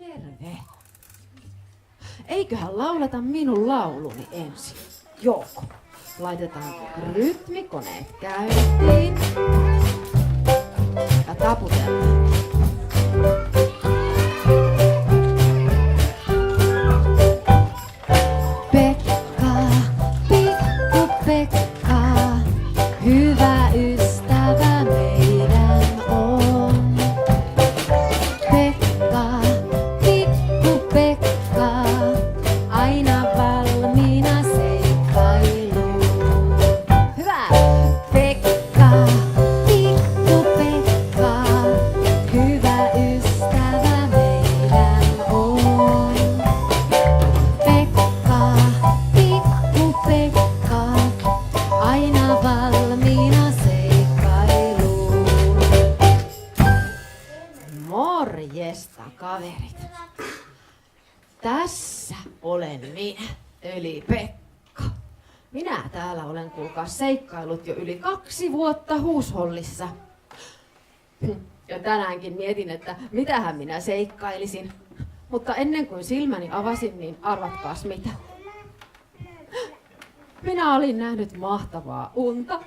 Terve. Eiköhän lauleta minun lauluni ensin. Joko laitetaan rytmikoneet käyntiin ja taputellaan. Pekka, pikku Pekka, hyvä ystävä meidän on. Pekka, pikku Pekka, aina valmiina seikkailuun. Hyvä! Pekka, pikku Pekka, hyvä ystävä meidän on. Pekka, pikku Pekka, aina valmiina seikkailuun. Morjesta, kaverit. Tässä olen minä, eli Pekka. Minä täällä olen kuulkaa seikkailut jo yli 2 vuotta huushollissa. Ja tänäänkin mietin, että mitähän minä seikkailisin. Mutta ennen kuin silmäni avasin, niin arvatkaas mitä. Minä olin nähnyt mahtavaa unta.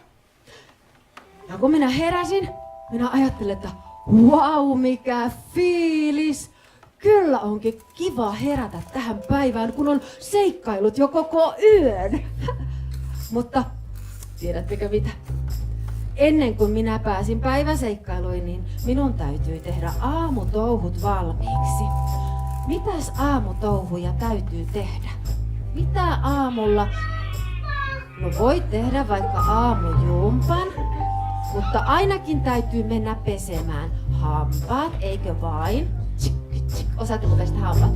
Ja kun minä heräsin, minä ajattelin, että vau, mikä fiilis! Kyllä onkin kiva herätä tähän päivään, kun on seikkailut jo koko yön. Mutta tiedättekö mitä? Ennen kuin minä pääsin päiväseikkailuihin, niin minun täytyy tehdä aamutouhut valmiiksi. Mitäs aamutouhuja täytyy tehdä? Mitä aamulla? No voit tehdä vaikka aamujumpan, mutta ainakin täytyy mennä pesemään hampaat, eikö vain? Osaatteko pestä hampaat?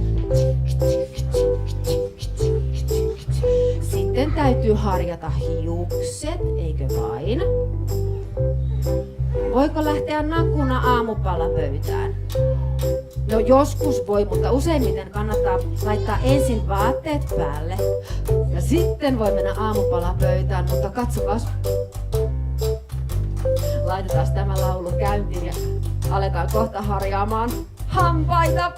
Sitten täytyy harjata hiukset, eikö vain? Voiko lähteä nakuna aamupalapöytään? No joskus voi, mutta useimmiten kannattaa laittaa ensin vaatteet päälle. Ja sitten voi mennä aamupalapöytään, mutta katsokas. Laitetaan tämä laulu käyntiin ja aletaan kohta harjaamaan hampaita.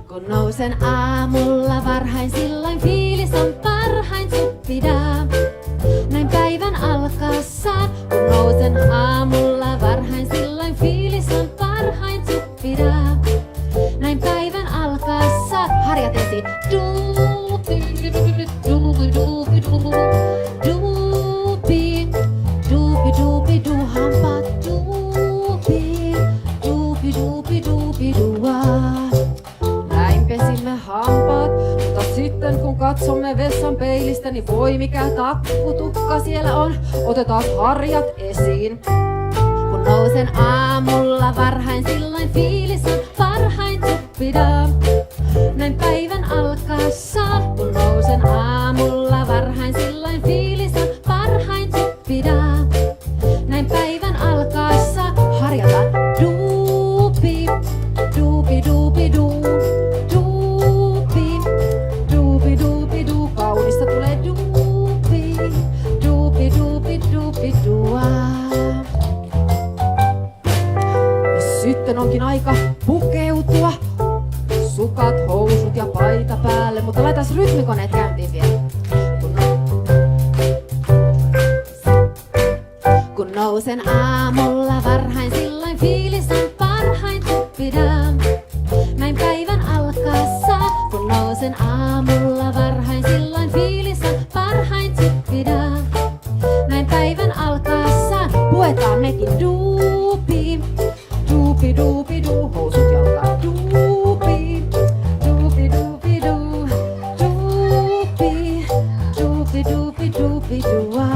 Kun nousen aamulla varhain, silloin fiilis on parhain suppidaa. Näin päivän alkaessaan, kun nousen aamulla varhain, silloin fiilis on parhain suppidaa. Näin päivän alkaessaan, harjat ensin. Duupi, duupi, duupi, duupi, duupi, duupi, du, hampaat, duupi, duupi, duupi, duupi, dua. Näin pesimme hampaat, mutta sitten kun katsomme vessan peilistä, niin voi mikä takkutukka siellä on. Otetaan harjat esiin. Kun nousen aamulla varhain, silloin fiilis on parhain suppidaa. Näin päivän alkaessaan, kun nousen aamulla varhain, silloin fiilis on parhain suppidaa. Näin päivän alkaessa harjataan duupi, duupi, duupi, duu, duupi, duupi, duupi, duu. Kaunista tulee duupi, duupi, duupi, duupi, dua. Ja sitten onkin aika pukeutua. Sukat, housut ja paita päälle, mutta laitais rytmikoneet käyntiin vielä. Kun nousen aamulla varhain, silloin fiilis on parhain suppidaa. Näin päivän alkaessa, kun nousen aamulla varhain, silloin fiilis on parhain suppidaa. Näin päivän alkaessa, puetaan mekin duupi, duupi, duupi, duu, housut jalkaan, duupi, duupi, duupi, duu, duupi, duupi, duupi, duupi, dua.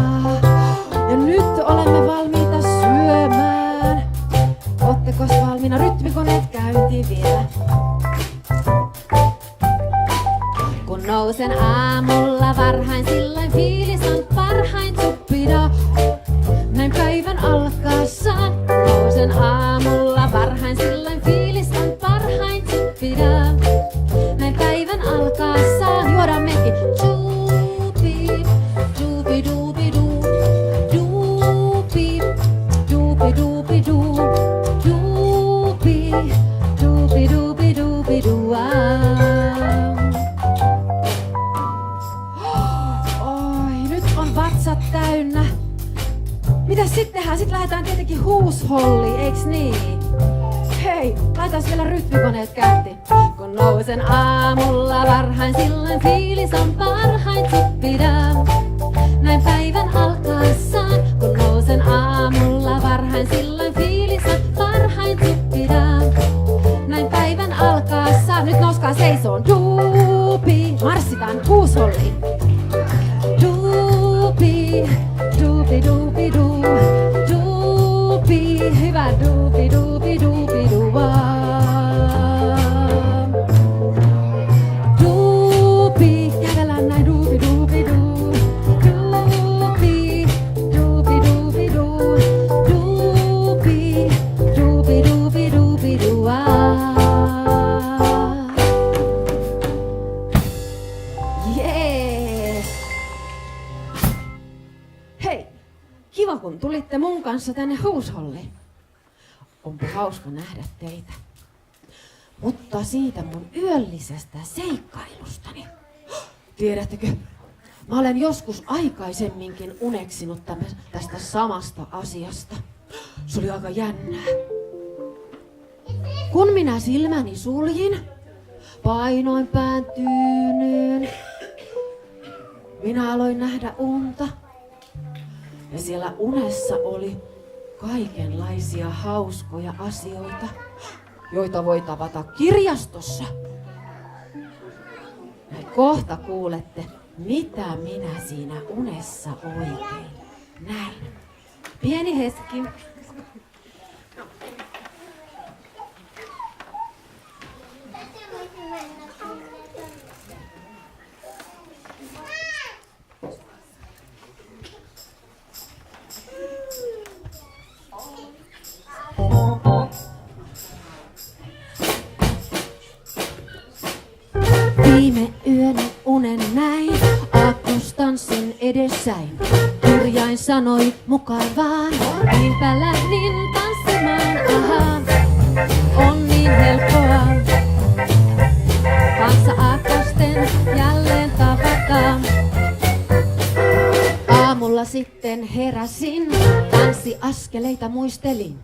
Ja nyt olemme valmiita syömään. Oottekos valmiina? Rytmikoneet käyntiin vielä. Kun täynnä. Mitäs sittenhän? Sit lähdetään tietenkin huusholliin, eiks niin? Hei, laitais vielä rytmikoneet käyntiin. Kun nousen aamulla varhain, silloin fiilis on parhain tuppidaan. Näin päivän alkaessaan, kun nousen aamulla varhain, silloin fiilis on parhain tuppidaan. Näin päivän alkaessaan, nyt nouskaa seisoon. Duupi, marssitaan huusholliin. Duupi, duupi, duupi, duu. Duupi, hyvä duupi, duupi, duupi, duu. Duupi, kävellään näin duupi, duupi, duu. Duupi, duupi, duupi, duu. Duupi, duupi, duupi, duupi, duu. Jee! Hei, kiva kun tulitte mun kanssa tänne huusholliin. Onpa hauska nähdä teitä. Mutta siitä mun yöllisestä seikkailustani. Tiedättekö, mä olen joskus aikaisemminkin uneksinut tästä samasta asiasta. Se oli aika jännää. Kun minä silmäni suljin, painoin pään tyynyyn, minä aloin nähdä unta. Ja siellä unessa oli kaikenlaisia hauskoja asioita, joita voi tavata kirjastossa. Ja kohta kuulette, mitä minä siinä unessa oikein näin. Pieni hetki. Viime yönä unen näin, aakkostanssin edessäin. Kirjain sanoi mukavaan, niinpä lähdin tanssimaan, ahaa. On niin helppoa, kanssa aakkosten jälleen tavataan. Aamulla sitten heräsin, tanssiaskeleita muistelin.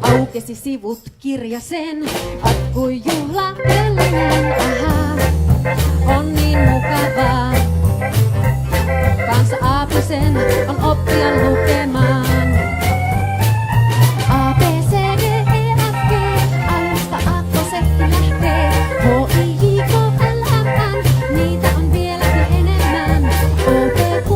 Aukesi sivut kirjasen, akkui juhlakellinen, ahaa. On niin mukavaa, kanssa Aaposen on oppia lukemaan. A, B, C, D, E, F, G, alusta aakkosetti lähtee. H, I, J, K, L, M, N, niitä on vieläkin enemmän. O, P, Q,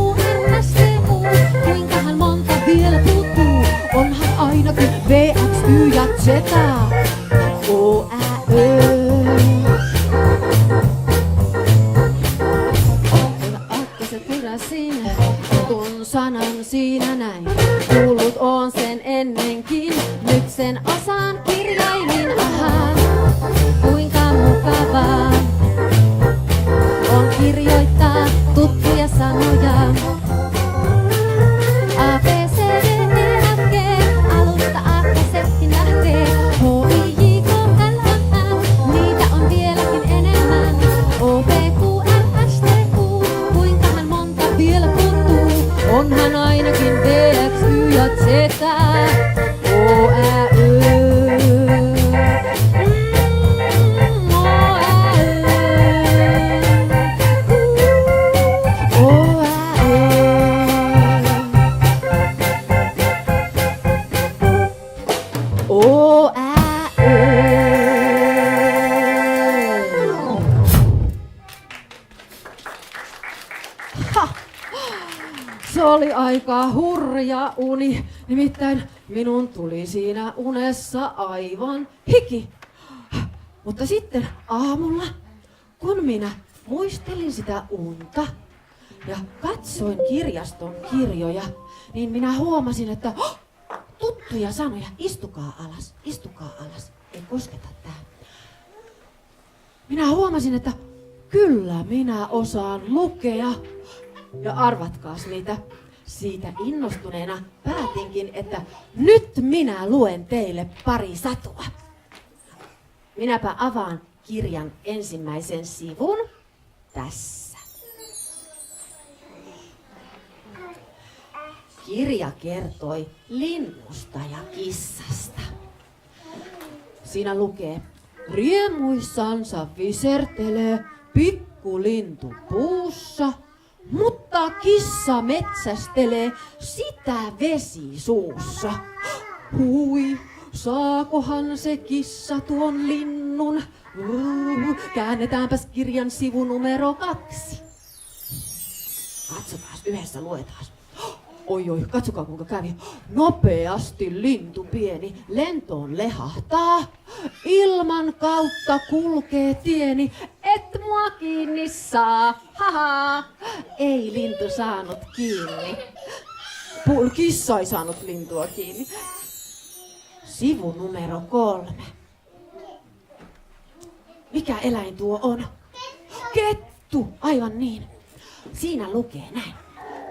R, S, T, U, kuinkahan monta vielä puuttuu? Onhan ainakin V, X, Y ja Z. O, Ä, Ö. Kun sanan siinä näin, kuullut on sen ennenkin, nyt sen osaan kirjaimin, ahaa. Kuinka mukavaa on kirjoittaa tuttuja sanoja. A, B, C, D, E, F, G, alusta aakkosetti lähtee. H, I, J, K, L, M, N, niitä on vieläkin enemmän. O, P, Q, R, S, T, U, kuinkahan monta vielä puuttuu? Onhan ainakin V, X, Y ja Z. O, Ä, Ö. O, Ä, Ö. O, Ä, Ö. O, Ä, Ö. Ha! Se oli aika hurja uni, nimittäin minun tuli siinä unessa aivan hiki. Mutta sitten aamulla, kun minä muistelin sitä unta ja katsoin kirjaston kirjoja, niin minä huomasin, että tuttuja sanoja, istukaa alas, ei kosketa tähän. Minä huomasin, että kyllä minä osaan lukea. Ja arvatkaas mitä, siitä innostuneena päätinkin, että nyt minä luen teille pari satua. Minäpä avaan kirjan ensimmäisen sivun tässä. Kirja kertoi linnusta ja kissasta. Siinä lukee, riemuissansa visertelee pikkulintu puussa, mutta kissa metsästelee sitä vesi suussa. Hui, saakohan se kissa tuon linnun? Käännetäänpäs kirjan sivu numero 2. Katsotaan, yhdessä luetaan. Oi, katsokaa kuinka kävi. Nopeasti lintu pieni lentoon lehahtaa. Ilman kautta kulkee tieni, et mua kiinni saa. Haha, ei lintu saanut kiinni. Kissa ei saanut lintua kiinni. Sivu numero 3. Mikä eläin tuo on? Kettu, aivan niin. Siinä lukee näin.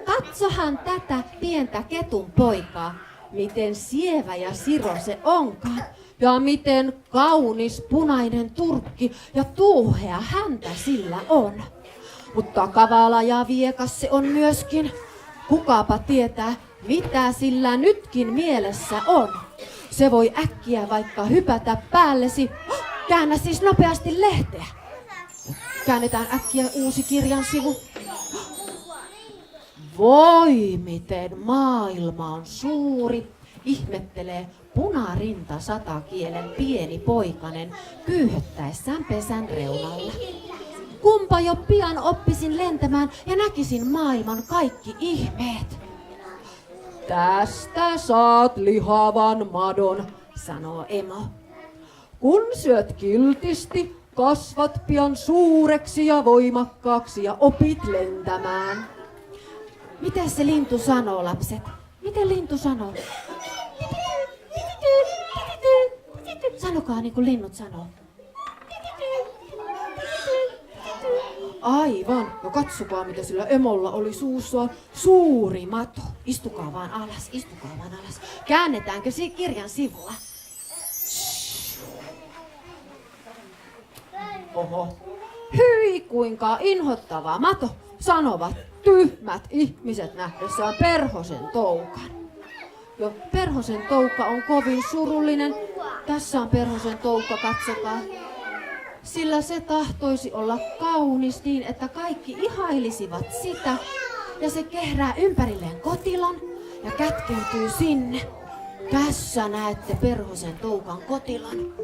Katsohan tätä pientä ketun poikaa, miten sievä ja siro se onkaan, ja miten kaunis punainen turkki ja tuuhea häntä sillä on. Mutta kavala ja viekas se on myöskin. Kukapa tietää, mitä sillä nytkin mielessä on. Se voi äkkiä vaikka hypätä päällesi. Käännä siis nopeasti lehteä. Käännetään äkkiä uusi kirjan sivu. Voi, miten maailma on suuri, ihmettelee punarinta satakielen pieni poikanen kyyhöttäessään pesän reunalla. Kumpa jo pian oppisin lentämään ja näkisin maailman kaikki ihmeet. Tästä saat lihavan madon, sanoo emo. Kun syöt kiltisti, kasvat pian suureksi ja voimakkaaksi ja opit lentämään. Miten se lintu sanoo, lapset? Miten lintu sanoo? Sanokaa niin kuin linnut sanoo. Aivan. Ja katsokaa, mitä sillä emolla oli suussaan. Suuri mato. Istukaa vaan alas, istukaa vaan alas. Käännetäänkö kirjan sivua? Oho. Hyi, kuinka inhottava mato, sanovat tyhmät ihmiset nähdessään perhosen toukan. Jo perhosen toukka on kovin surullinen. Tässä on perhosen toukka, katsokaa. Sillä se tahtoisi olla kaunis niin, että kaikki ihailisivat sitä. Ja se kehrää ympärilleen kotilon ja kätkeytyy sinne. Tässä näette perhosen toukan kotilon.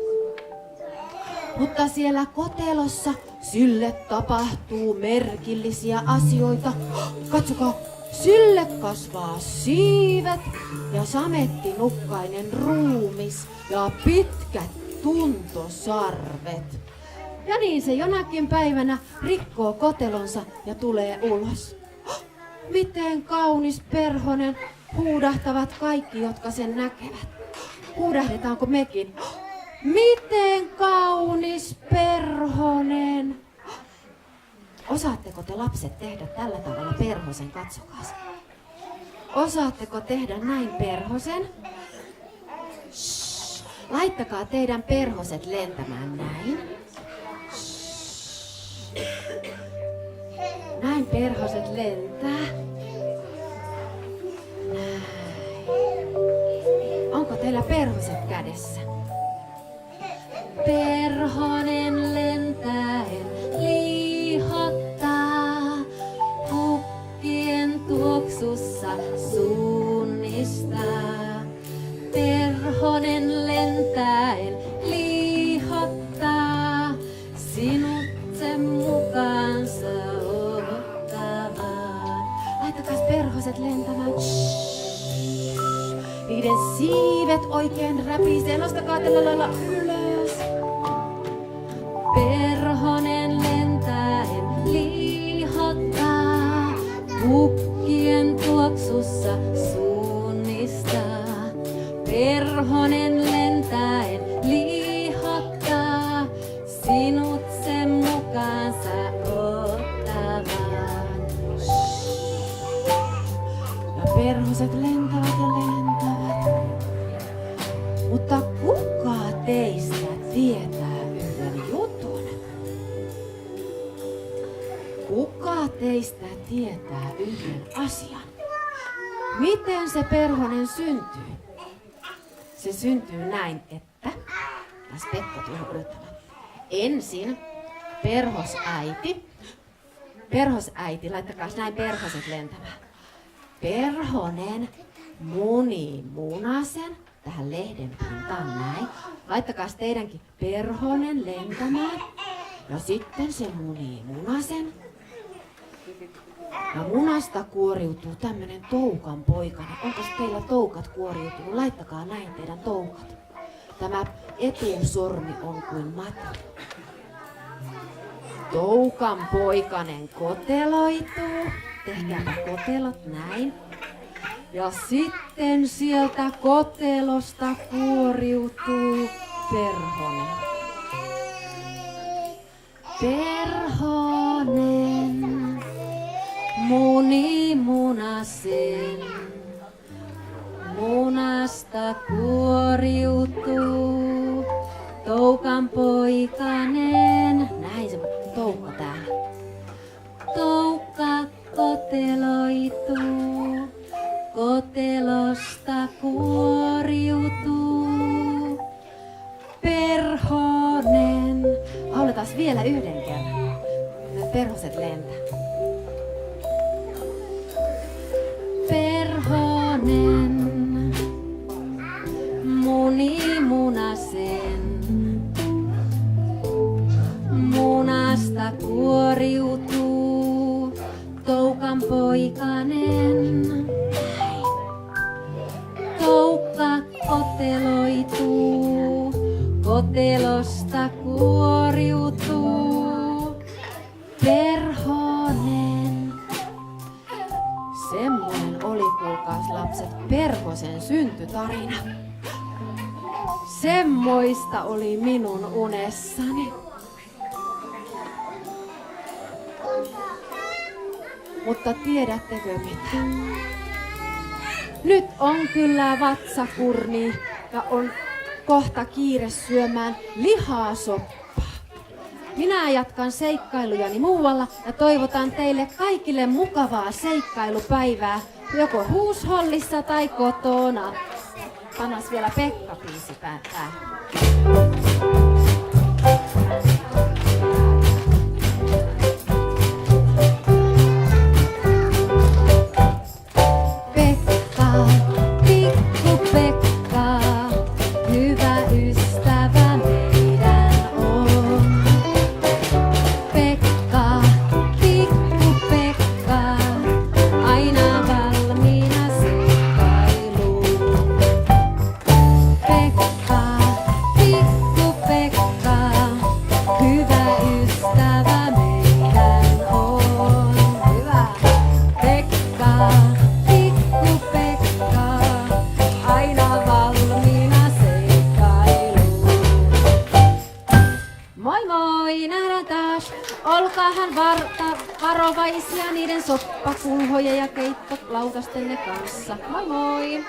Mutta siellä kotelossa sille tapahtuu merkillisiä asioita. Katsokaa, sille kasvaa siivet ja samettinukkainen ruumis ja pitkät tuntosarvet. Ja niin se jonakin päivänä rikkoo kotelonsa ja tulee ulos. Miten kaunis perhonen, huudahtavat kaikki, jotka sen näkevät. Huudahdetaanko mekin? Miten kaunis perhonen! Osaatteko te lapset tehdä tällä tavalla perhosen? Katsokaa. Osaatteko tehdä näin perhosen? Shhh. Laittakaa teidän perhoset lentämään näin. Shhh. Näin perhoset lentää. Näin. Onko teillä perhoset kädessä? Perhonen lentäen liihottaa, pukkien tuoksussa suunnistaa. Perhonen lentäen liihottaa, sinut sen mukaansa ottavaan. Laittakaa perhoset lentämään. Niiden siivet oikein räpisee. Nostakaa tällä lailla ylös. Perhonen lentäen liihottaa, pukkien tuoksussa suunnistaa. Perhonen lentäen liihottaa, sinut sen mukaansa ottavaan. Ja perhoset lentävät ja lentävät. Mutta kuka teistä tietää yhden jutun? Kuka teistä tietää yhden asian? Miten se perhonen syntyy? Se syntyy näin, että... Tässä Pekka tulee odottamaan. Ensin perhosäiti, laittakaa näin perhoset lentämään. Perhonen munii munasen tähän lehden pintaan näin. Laittakaa teidänkin perhonen lentämään. Ja sitten se munii munasen. Ja munasta kuoriutuu tämmönen toukan poikainen. Onko teillä toukat kuoriutunut? Laittakaa näin teidän toukat. Tämä etusormi on kuin mata. Toukan poikainen koteloituu. Tehkääpä kotelot näin. Ja sitten sieltä kotelosta kuoriutuu perhonen. Perhonen muni munasen. Munasta kuoriutuu toukan poikanen. Näin se toukka täällä. Toukka koteloituu, kotelosta kuoriutuu perhonen. Lauletaan vielä yhden kerran. Perhoset lentää. Perhonen muni munasen. Munasta kuoriutuu toukan poikanen. Toukka koteloituu, kotelosta kuoriutuu perhonen. Semmoinen oli, kuulkaas lapset, perhosen syntytarina. Semmoista oli minun unessani. Mutta tiedättekö mitä? Nyt on kyllä vatsakurni ja on kohta kiire syömään lihasoppaa. Minä jatkan seikkailujani muualla ja toivotan teille kaikille mukavaa seikkailupäivää, joko huushollissa tai kotona. Panas vielä Pekka-biisi päättää. Olkaahan varovaisia niiden soppakulhoja ja keitto lautastenne kanssa. Moi moi!